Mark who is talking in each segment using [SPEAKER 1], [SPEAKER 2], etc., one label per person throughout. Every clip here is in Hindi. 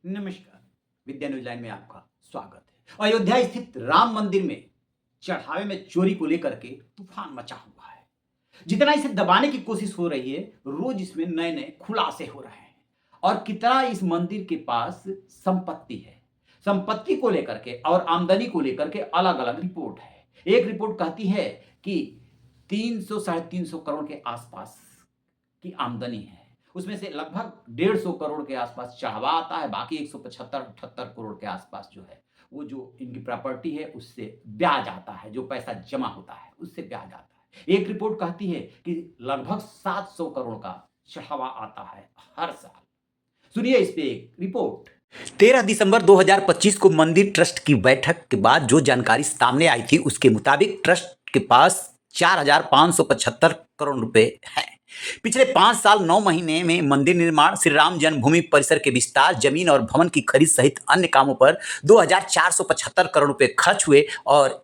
[SPEAKER 1] नमस्कार। विद्या न्यूज लाइन में आपका स्वागत है। अयोध्या स्थित राम मंदिर में चढ़ावे में चोरी को लेकर के तूफान मचा हुआ है। जितना इसे दबाने की कोशिश हो रही है, रोज इसमें नए नए खुलासे हो रहे हैं। और कितना इस मंदिर के पास संपत्ति है, संपत्ति को लेकर के और आमदनी को लेकर के अलग अलग रिपोर्ट है। एक रिपोर्ट कहती है कि 300 साढ़े 300 करोड़ के आसपास की आमदनी है। उसमें से लगभग 150 करोड़ के आसपास चढ़ावा आता है, बाकी 175-78 करोड़ के आसपास जो है वो जो इनकी प्रॉपर्टी है उससे ब्याज आता है, जो पैसा जमा होता है उससे ब्याज आता है। एक रिपोर्ट कहती है कि लगभग 700 करोड़ का चढ़ावा आता है हर साल। सुनिए इस पे एक रिपोर्ट। 13 दिसंबर 2025 को मंदिर ट्रस्ट की बैठक के बाद जो जानकारी सामने आई थी उसके मुताबिक ट्रस्ट के पास 4,575 करोड़ रुपए हैं। पिछले 5 साल 9 महीने में मंदिर निर्माण, श्री राम जन्मभूमि परिसर के विस्तार, जमीन और भवन की खरीद सहित अन्य कामों पर 2,475 करोड़ रुपए खर्च हुए और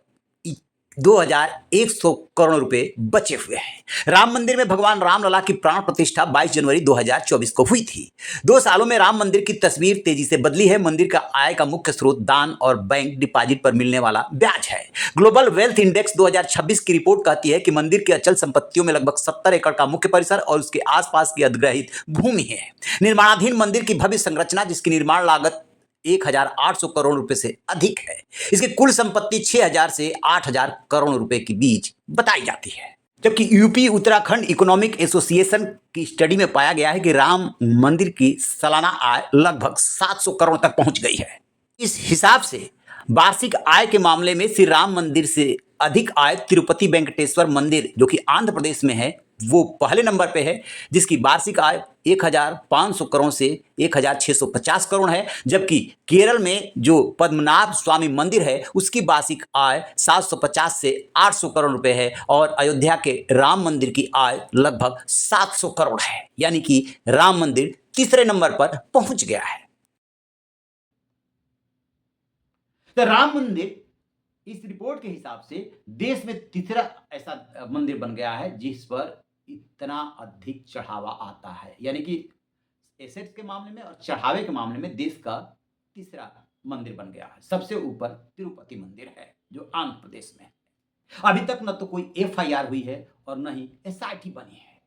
[SPEAKER 1] 2,100 करोड़ रुपए बचे हुए हैं। राम मंदिर में भगवान रामलला की प्राण प्रतिष्ठा 22 जनवरी 2024 को हुई थी। 2 सालों में राम मंदिर की तस्वीर तेजी से बदली है। मंदिर का आय का मुख्य स्रोत दान और बैंक डिपॉजिट पर मिलने वाला ब्याज है। ग्लोबल वेल्थ इंडेक्स 2026 की रिपोर्ट कहती है कि मंदिर की अचल संपत्तियों में लगभग 70 एकड़ का मुख्य परिसर और उसके आसपास की अधिग्रहित भूमि है। निर्माणाधीन मंदिर की भव्य संरचना, जिसकी निर्माण लागत 1,800 करोड़ रुपए से अधिक है। इसकी कुल संपत्ति 6,000 से 8,000 करोड़ रुपए के बीच बताई जाती है। जबकि यूपी उत्तराखंड इकोनॉमिक एसोसिएशन की स्टडी में पाया गया है कि राम मंदिर की सालाना आय लगभग 700 करोड़ तक पहुंच गई है। इस हिसाब से वार्षिक आय के मामले में श्री राम मंदिर से अधिक आय तिरुपति वेंकटेश्वर मंदिर, जो कि आंध्र प्रदेश में है, वो पहले नंबर पे है, जिसकी वार्षिक आय 1,500 करोड़ से 1,650 करोड़ है। जबकि केरल में जो पद्मनाभ स्वामी मंदिर है उसकी वार्षिक आय 750 से 800 करोड़ रुपए है और अयोध्या के राम मंदिर की आय लगभग 700 करोड़ है। यानी कि राम मंदिर तीसरे नंबर पर पहुंच गया है। तो राम मंदिर इस रिपोर्ट के हिसाब से देश में तीसरा ऐसा मंदिर बन गया है जिस पर इतना अधिक चढ़ावा आता है। यानी कि एसेट्स के मामले में और चढ़ावे के मामले में देश का तीसरा मंदिर बन गया है। सबसे ऊपर तिरुपति मंदिर है जो आंध्र प्रदेश में है। अभी तक न तो कोई एफआईआर हुई है और न ही एसआईटी बनी है।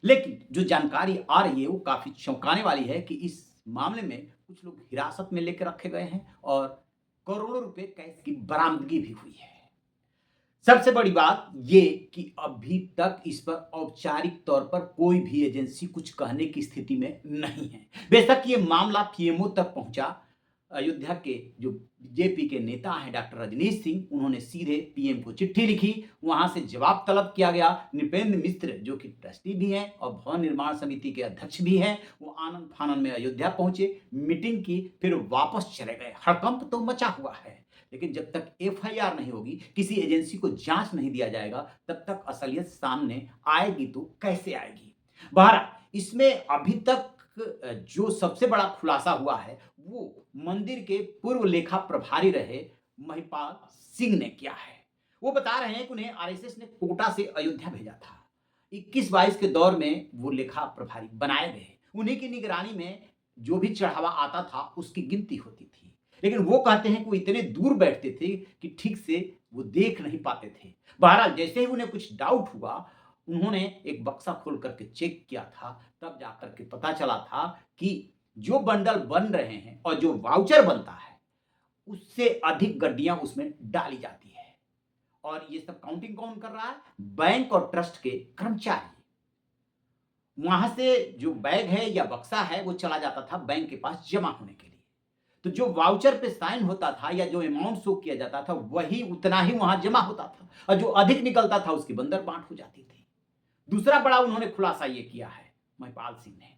[SPEAKER 1] लेकिन जो जानकारी आ रही है वो काफी चौंकाने वाली है कि इस मामले में कुछ लोग हिरासत में लेकर रखे गए हैं और करोड़ों रुपए कैश की बरामदगी भी हुई है। सबसे बड़ी बात ये कि अभी तक इस पर औपचारिक तौर पर कोई भी एजेंसी कुछ कहने की स्थिति में नहीं है। बेशक ये मामला पीएमओ तक पहुंचा। अयोध्या के जो बीजेपी के नेता हैं डॉक्टर रजनीश सिंह, उन्होंने सीधे पीएम को चिट्ठी लिखी, वहां से जवाब तलब किया गया। नृपेंद्र मिश्र जो कि ट्रस्टी भी हैं और भवन निर्माण समिति के अध्यक्ष भी हैं, वो आनंद फानन में अयोध्या पहुंचे, मीटिंग की, फिर वापस चले गए। हड़कंप तो मचा हुआ है, लेकिन जब तक एफआईआर नहीं होगी, किसी एजेंसी को जांच नहीं दिया जाएगा, तब तक असलियत सामने आएगी तो कैसे आएगी। बहरहाल इसमें अभी तक जो सबसे बड़ा खुलासा हुआ है वो मंदिर के पूर्व लेखा प्रभारी रहे महिपाल सिंह ने किया है। वो बता रहे हैं कि उन्हें आरएसएस ने कोटा से अयोध्या भेजा था। 21-22 के दौर में वो लेखा प्रभारी बनाए गए। उन्हीं की निगरानी में जो भी चढ़ावा आता था उसकी गिनती होती थी। लेकिन वो कहते हैं कि वो इतने दूर बैठते थे कि ठीक से वो देख नहीं पाते थे। बहरहाल जैसे ही उन्हें कुछ डाउट हुआ, उन्होंने एक बक्सा खोल करके चेक किया था, तब जाकर के पता चला था कि जो बंडल बन रहे हैं और जो वाउचर बनता है उससे अधिक गड्डियां उसमें डाली जाती है। और ये सब काउंटिंग कौन कर रहा है? बैंक और ट्रस्ट के कर्मचारी। वहां से जो बैग है या बक्सा है वो चला जाता था बैंक के पास जमा होने के लिए। तो जो वाउचर पे साइन होता था या जो अमाउंट शो किया जाता था वही उतना ही वहां जमा होता था और जो अधिक निकलता था उसकी बंदर बांट हो जाती थी। दूसरा बड़ा उन्होंने खुलासा ये किया है महिपाल सिंह ने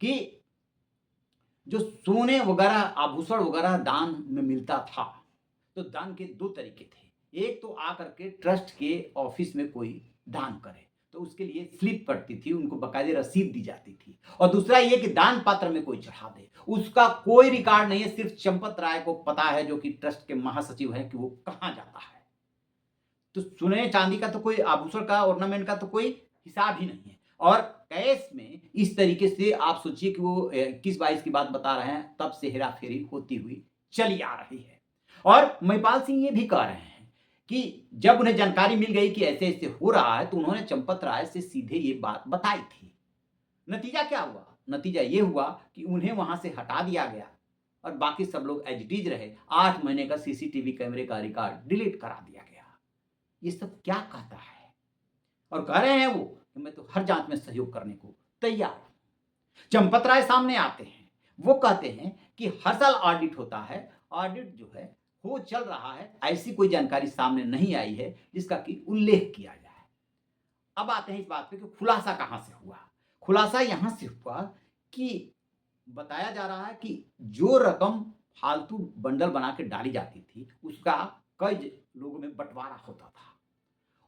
[SPEAKER 1] कि जो सोने वगैरह आभूषण वगैरह दान में मिलता था, तो दान के 2 तरीके थे। एक तो आकर के ट्रस्ट के ऑफिस में कोई दान करे तो उसके लिए स्लिप पड़ती थी, उनको बकायदे रसीद दी जाती थी। और दूसरा ये कि दान पात्र में कोई चढ़ा दे, उसका कोई रिकॉर्ड नहीं है। सिर्फ चंपत राय को पता है, जो कि ट्रस्ट के महासचिव हैं, कि वो कहां जाता है। तो सोने चांदी का तो कोई आभूषण का ऑर्नामेंट का तो कोई हिसाब ही नहीं है। और केस में इस तरीके से आप सोचिए कि वो 21-22 की बात बता रहे हैं, तब से हेरा-फेरी होती हुई चली आ रही है। और महिपाल सिंह ये भी कह रहे हैं कि जब उन्हें जानकारी मिल गई कि ऐसे-ऐसे हो रहा है, तो उन्होंने चंपत राय से सीधे ये बात बताई थी। नतीजा क्या हुआ? नतीजा ये हुआ कि उन्हें वहाँ से हटा दिया गया और बाकी सब लोग एज़ इट इज़ रहे। 8 महीने का सीसीटीवी कैमरे का रिकॉर्ड डिलीट करा दिया गया। ये सब क्या कहता है? और कह रहे हैं वो कि मैं तो हर जाँच में सहयोग करने को तैयार हूँ। चंपत राय सामने आते हैं। वो कहते हैं कि हर साल ऑडिट होता है, ऑडिट जो है हो चल रहा है, ऐसी कोई जानकारी सामने नहीं आई है जिसका कि उल्लेख किया जाए। अब आते हैं इस बात पे कि खुलासा कहाँ से हुआ? खुलासा यहाँ से हुआ कि बताया जा रहा है कि जो रकम फालतू बंडल बना के डाली जाती थी, उसका कई लोगों में बँटवारा होता था।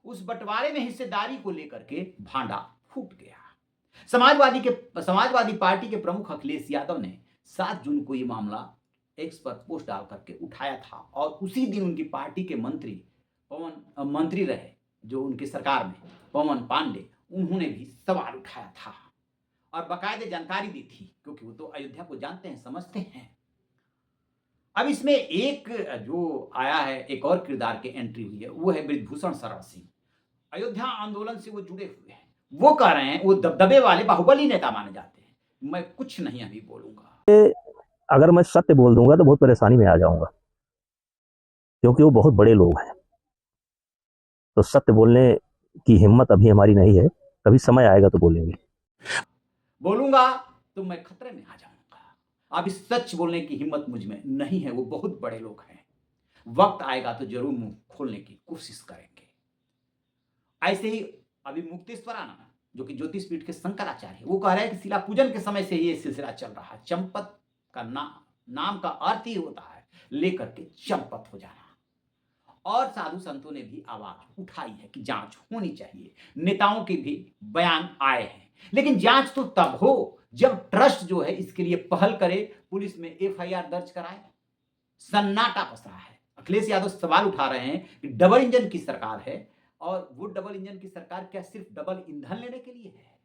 [SPEAKER 1] उस बँटवारे में हिस्सेदारी को लेकर के भांडा फूट गया। समाजवादी पार्टी के प्रमुख अखिलेश यादव ने 7 जून को ये मामला एक्स पर पोस्ट डाल करके उठाया था और उसी दिन उनकी पार्टी के मंत्री रहे जो उनकी सरकार में पवन पांडे, उन्होंने भी सवाल उठाया था और बाकायदे जानकारी दी थी क्योंकि वो तो अयोध्या को जानते हैं, समझते हैं। अब इसमें एक जो आया है, एक और किरदार की एंट्री हुई है, वो है बृजभूषण शरण सिंह। अयोध्या आंदोलन से वो जुड़े हुए हैं। वो कह रहे हैं, वो दबदबे वाले बाहुबली नेता माने जाते हैं। मैं कुछ नहीं अभी बोलूंगा।
[SPEAKER 2] अगर मैं सत्य बोल दूंगा तो बहुत परेशानी में आ जाऊंगा, क्योंकि वो बहुत बड़े लोग हैं। तो सत्य बोलने की हिम्मत अभी हमारी नहीं है, कभी समय आएगा तो बोलेंगे।
[SPEAKER 1] बोलूंगा तो मैं खतरे में आ जाऊंगा। अभी सच बोलने की हिम्मत मुझ में नहीं है, वो बहुत बड़े लोग हैं। वक्त आएगा तो जरूर मुंह खोलने की कोशिश करेंगे। ऐसे ही अभी मुक्तेश्वरानंद जो कि ज्योतिष पीठ के शंकराचार्य, वो कह रहे हैं कि शिला पूजन के समय से ही ये सिलसिला चल रहा है। चंपत का नाम का अर्थ ही होता है लेकर के चंपत हो जाना। और साधु संतों ने भी आवाज उठाई है कि जांच होनी चाहिए। नेताओं के भी बयान आए हैं, लेकिन जांच तो तब हो जब ट्रस्ट जो है इसके लिए पहल करे, पुलिस में एफआईआर दर्ज कराए। सन्नाटा पसरा है। अखिलेश यादव सवाल उठा रहे हैं कि डबल इंजन की सरकार है और वो डबल इंजन की सरकार क्या सिर्फ डबल ईंधन लेने के लिए है?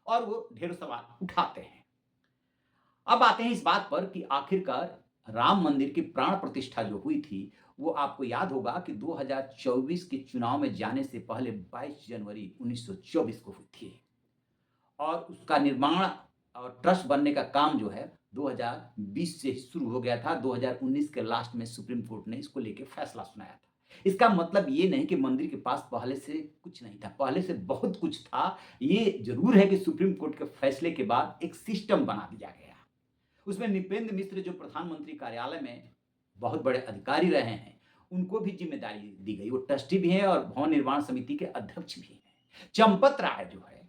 [SPEAKER 1] और वो ढेरों सवाल उठाते हैं। अब आते हैं इस बात पर कि आखिरकार राम मंदिर की प्राण प्रतिष्ठा जो हुई थी, वो आपको याद होगा कि 2024 के चुनाव में जाने से पहले 22 जनवरी 1924 को हुई थी और उसका निर्माण और ट्रस्ट बनने का काम जो है 2020 से शुरू हो गया था। 2019 के लास्ट में सुप्रीम कोर्ट ने इसको लेके फैसला सुनाया था। इसका मतलब ये नहीं कि मंदिर के पास पहले से कुछ नहीं था, पहले से बहुत कुछ था। ये जरूर है कि सुप्रीम कोर्ट के फैसले के बाद एक सिस्टम बना दिया गया। उसमें नृपेंद्र मिश्र जो प्रधानमंत्री कार्यालय में बहुत बड़े अधिकारी रहे हैं, उनको भी जिम्मेदारी दी गई। वो ट्रस्टी भी हैं और भवन निर्माण समिति के अध्यक्ष भी हैं। चंपत राय जो है,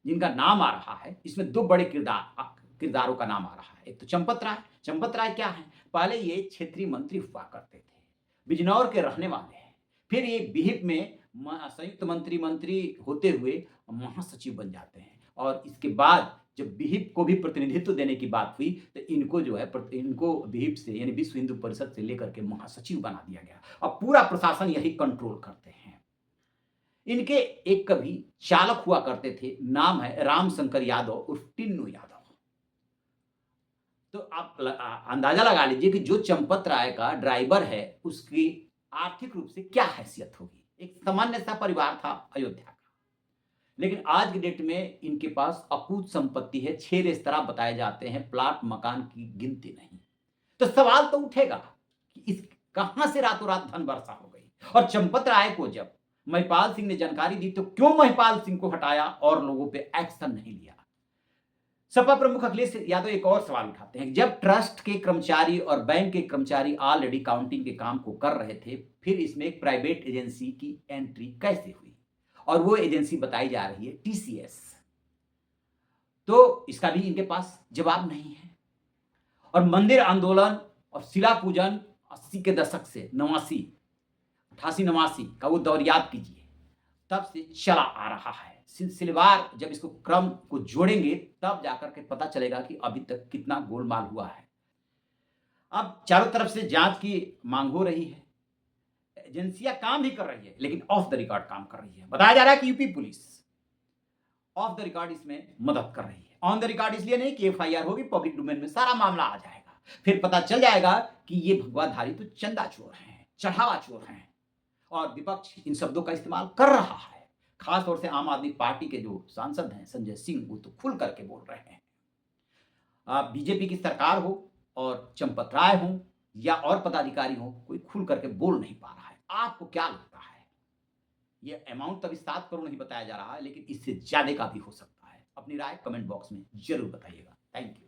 [SPEAKER 1] जिनका नाम आ रहा है, इसमें 2 बड़े किरदारों का नाम आ रहा है। एक तो चंपत राय। चंपत राय क्या है? पहले ये क्षेत्रीय मंत्री हुआ करते थे, बिजनौर के रहने वाले हैं। फिर ये विहिप में संयुक्त मंत्री होते हुए महासचिव बन जाते हैं और इसके बाद जब विहिप को भी प्रतिनिधित्व देने की बात हुई तो इनको जो है इनको विहिप से यानी विश्व हिंदू परिषद से लेकर के महासचिव बना दिया गया और पूरा प्रशासन यही कंट्रोल करते हैं। इनके एक कभी चालक हुआ करते थे, नाम है रामशंकर यादव उर्फ टिन्नू यादव। तो आप अंदाजा लगा लीजिए कि जो चंपत राय का ड्राइवर है उसकी आर्थिक रूप से क्या हैसियत होगी। एक सामान्य सा परिवार था अयोध्या का, लेकिन आज की डेट में इनके पास अकूत संपत्ति है। 6 रेस्तरां बताए जाते हैं, प्लाट मकान की गिनती नहीं। तो सवाल तो उठेगा कि इस कहां से रातों रात धन वर्षा हो गई। और चंपत राय को जब महिपाल सिंह ने जानकारी दी तो क्यों महिपाल सिंह को हटाया और लोगों पे एक्शन नहीं लिया? सपा प्रमुख अखिलेश यादव एक और सवाल उठाते हैं, जब ट्रस्ट के कर्मचारी और बैंक के कर्मचारी ऑलरेडी काउंटिंग के काम को कर रहे थे, फिर इसमें एक प्राइवेट एजेंसी की एंट्री कैसे हुई? और वो एजेंसी बताई जा रही है टीसीएस। तो इसका भी इनके पास जवाब नहीं है। और मंदिर आंदोलन और शिला पूजन 80 के दशक से 88 का वो दौर याद कीजिए, तब से चला आ रहा है। सिलसिलेवार जब इसको क्रम को जोड़ेंगे तब जाकर के पता चलेगा कि अभी तक कितना गोलमाल हुआ है। अब चारों तरफ से जांच की मांग हो रही है, एजेंसियां काम भी कर रही है, लेकिन ऑफ द रिकॉर्ड काम कर रही है। बताया जा रहा है कि UP police of the record इसमें मदद कर रही है। ऑन द रिकॉर्ड इसलिए नहीं कि एफआईआर होगी, पब्लिक डोमेन में सारा मामला आ जाएगा, फिर पता चल जाएगा कि ये भगवाधारी तो चंदा चोर हैं, चढ़ावा चोर हैं, और विपक्ष इन शब्दों का इस्तेमाल कर रहा है। खास तौर से आम आदमी पार्टी के जो सांसद हैं संजय सिंह, वो तो खुल करके बोल रहे हैं। बीजेपी की सरकार हो और चंपत राय हो या और पदाधिकारी हो, कोई खुल करके बोल नहीं पा रहा है। आपको क्या लगता है? ये अमाउंट तो अभी 7 करोड़ नहीं बताया जा रहा है, लेकिन इससे ज्यादा का भी हो सकता है। अपनी राय कमेंट बॉक्स में जरूर बताइएगा। Thank you.